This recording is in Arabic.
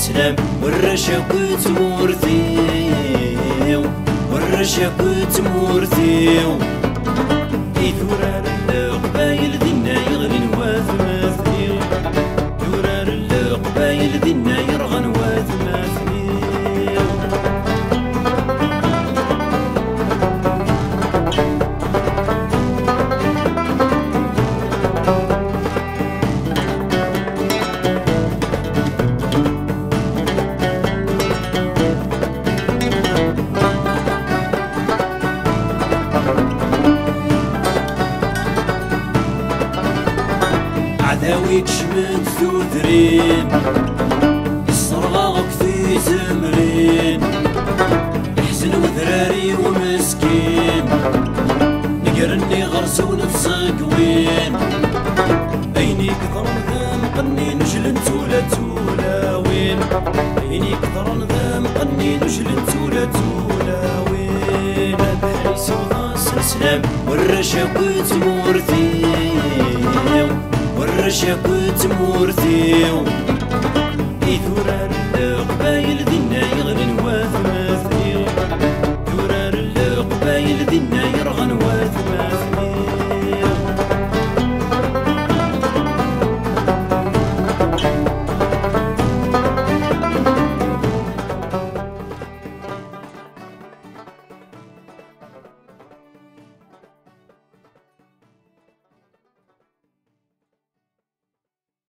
سلام والرشاكوت مورثيو والرشاكوت مورثيو يثورار القبايل دينا يغلن واثماثني ثورار القبايل دينا يرغن واثماثني عداوي تشمت ثوثرين الصرغاغك في زمرين يحزن وذراري ومسكين نقرني غرسون تصقوين ايني كثر ذا مقني نجلن تولا تولا وين ايني كثر ذا مقني نجلن تولا تولا وين بحريس وغاس السلام والرشاكوت مورثيو والرشاكوت مورثيو يثورار القبايل دينا يغلن واثماثني ثورار القبايل دينا يرغن واثماثني